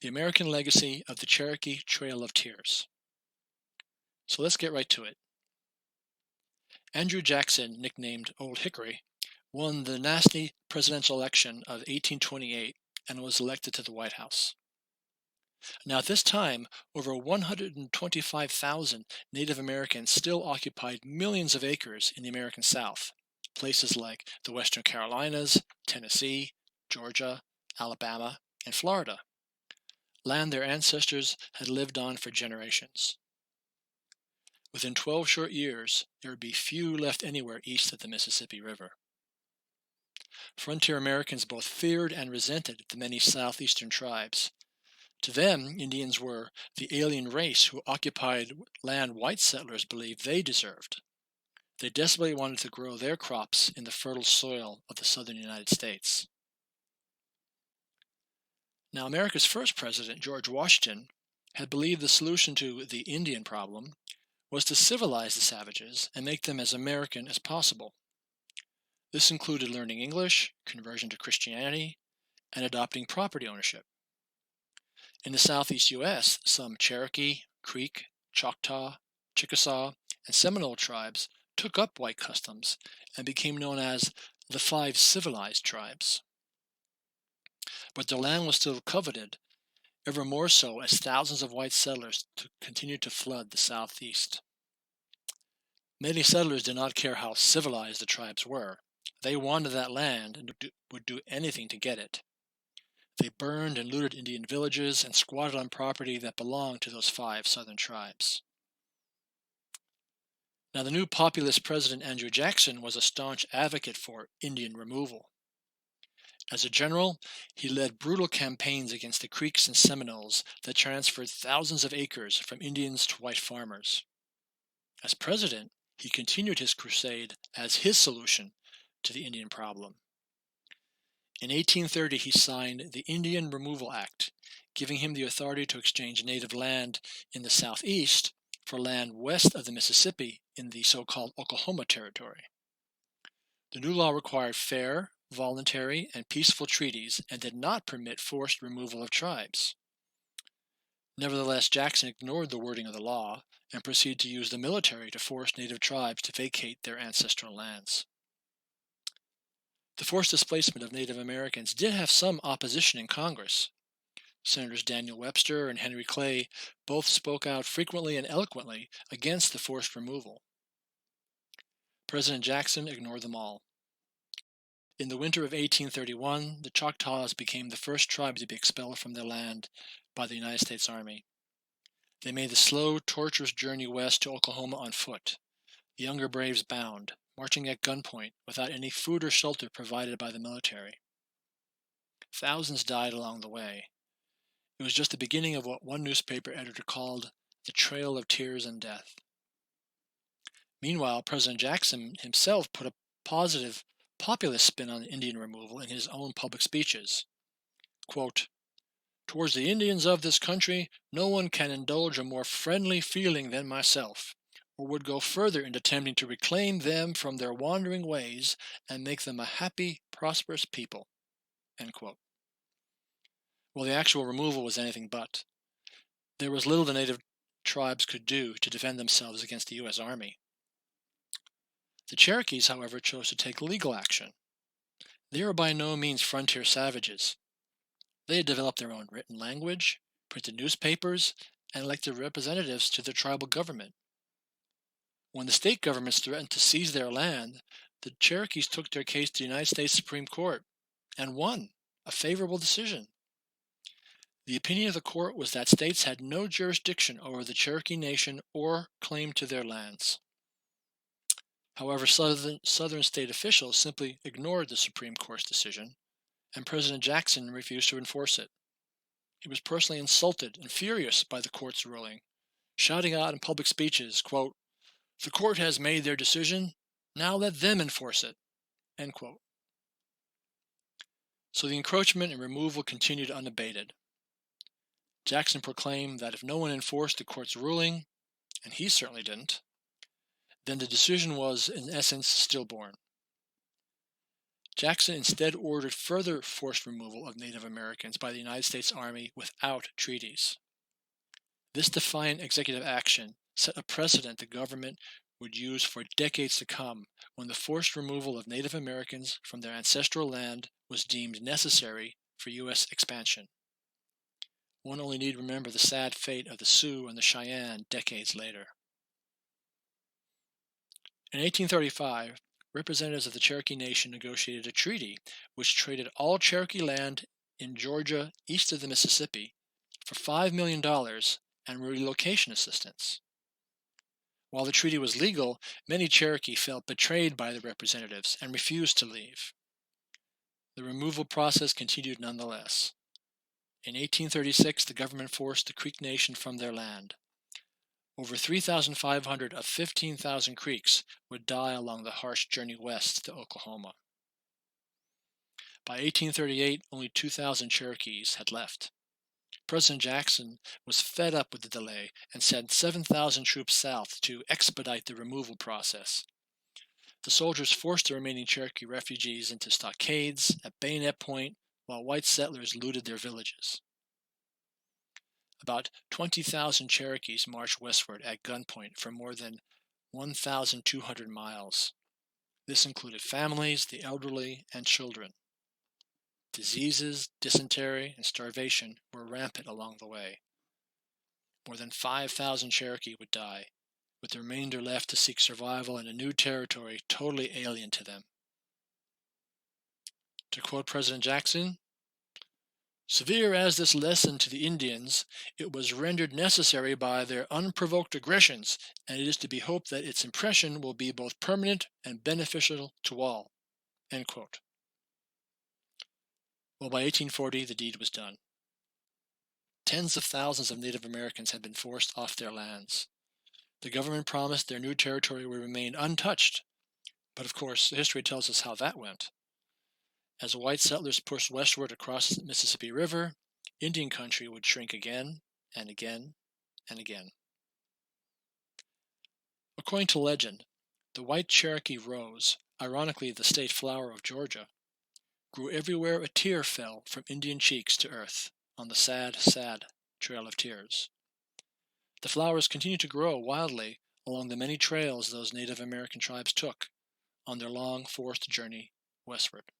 The American Legacy of the Cherokee Trail of Tears. So let's get right to it. Andrew Jackson, nicknamed Old Hickory, won the nasty presidential election of 1828 and was elected to the White House. Now, at this time, over 125,000 Native Americans still occupied millions of acres in the American South, places like the Western Carolinas, Tennessee, Georgia, Alabama, and Florida, land their ancestors had lived on for generations. Within 12 short years, there would be few left anywhere east of the Mississippi River. Frontier Americans both feared and resented the many southeastern tribes. To them, Indians were the alien race who occupied land white settlers believed they deserved. They desperately wanted to grow their crops in the fertile soil of the southern United States. Now, America's first president, George Washington, had believed the solution to the Indian problem was to civilize the savages and make them as American as possible. This included learning English, conversion to Christianity, and adopting property ownership. In the southeast U.S., some Cherokee, Creek, Choctaw, Chickasaw, and Seminole tribes took up white customs and became known as the Five Civilized Tribes. But their land was still coveted, ever more so as thousands of white settlers continued to flood the southeast. Many settlers did not care how civilized the tribes were. They wanted that land and would do anything to get it. They burned and looted Indian villages and squatted on property that belonged to those five southern tribes. Now, the new populist president Andrew Jackson was a staunch advocate for Indian removal. As a general, he led brutal campaigns against the Creeks and Seminoles that transferred thousands of acres from Indians to white farmers. As president, he continued his crusade as his solution to the Indian problem. In 1830, he signed the Indian Removal Act, giving him the authority to exchange native land in the southeast for land west of the Mississippi in the so-called Oklahoma Territory. The new law required fair, voluntary, and peaceful treaties and did not permit forced removal of tribes. Nevertheless, Jackson ignored the wording of the law and proceeded to use the military to force native tribes to vacate their ancestral lands. The forced displacement of Native Americans did have some opposition in Congress. Senators Daniel Webster and Henry Clay both spoke out frequently and eloquently against the forced removal. President Jackson ignored them all. In the winter of 1831, the Choctaws became the first tribe to be expelled from their land by the United States Army. They made the slow, torturous journey west to Oklahoma on foot, the younger braves bound, marching at gunpoint without any food or shelter provided by the military. Thousands died along the way. It was just the beginning of what one newspaper editor called the Trail of Tears and Death. Meanwhile, President Jackson himself put a positive, populist spin on Indian removal in his own public speeches. Quote, "Towards the Indians of this country, no one can indulge a more friendly feeling than myself, or would go further in attempting to reclaim them from their wandering ways and make them a happy, prosperous people." End quote. Well, the actual removal was anything but. There was little the native tribes could do to defend themselves against the U.S. Army. The Cherokees, however, chose to take legal action. They were by no means frontier savages. They had developed their own written language, printed newspapers, and elected representatives to their tribal government. When the state governments threatened to seize their land, the Cherokees took their case to the United States Supreme Court and won a favorable decision. The opinion of the court was that states had no jurisdiction over the Cherokee Nation or claim to their lands. However, southern state officials simply ignored the Supreme Court's decision, and President Jackson refused to enforce it. He was personally insulted and furious by the court's ruling, shouting out in public speeches, quote, "The court has made their decision, now let them enforce it." End quote. So the encroachment and removal continued unabated. Jackson proclaimed that if no one enforced the court's ruling, and he certainly didn't, then the decision was, in essence, stillborn. Jackson instead ordered further forced removal of Native Americans by the United States Army without treaties. This defiant executive action set a precedent the government would use for decades to come when the forced removal of Native Americans from their ancestral land was deemed necessary for U.S. expansion. One only need remember the sad fate of the Sioux and the Cheyenne decades later. In 1835, representatives of the Cherokee Nation negotiated a treaty which traded all Cherokee land in Georgia east of the Mississippi for $5 million and relocation assistance. While the treaty was legal, many Cherokee felt betrayed by the representatives and refused to leave. The removal process continued nonetheless. In 1836, the government forced the Creek Nation from their land. Over 3,500 of 15,000 Creeks would die along the harsh journey west to Oklahoma. By 1838, only 2,000 Cherokees had left. President Jackson was fed up with the delay and sent 7,000 troops south to expedite the removal process. The soldiers forced the remaining Cherokee refugees into stockades at bayonet point while white settlers looted their villages. About 20,000 Cherokees marched westward at gunpoint for more than 1,200 miles. This included families, the elderly, and children. Diseases, dysentery, and starvation were rampant along the way. More than 5,000 Cherokee would die, with the remainder left to seek survival in a new territory totally alien to them. To quote President Jackson, "Severe as this lesson to the Indians, it was rendered necessary by their unprovoked aggressions, and it is to be hoped that its impression will be both permanent and beneficial to all." End quote. Well, by 1840, the deed was done. Tens of thousands of Native Americans had been forced off their lands. The government promised their new territory would remain untouched, but of course, history tells us how that went. As white settlers pushed westward across the Mississippi River, Indian country would shrink again and again and again. According to legend, the white Cherokee rose, ironically the state flower of Georgia, grew everywhere a tear fell from Indian cheeks to earth on the sad, sad Trail of Tears. The flowers continue to grow wildly along the many trails those Native American tribes took on their long forced journey westward.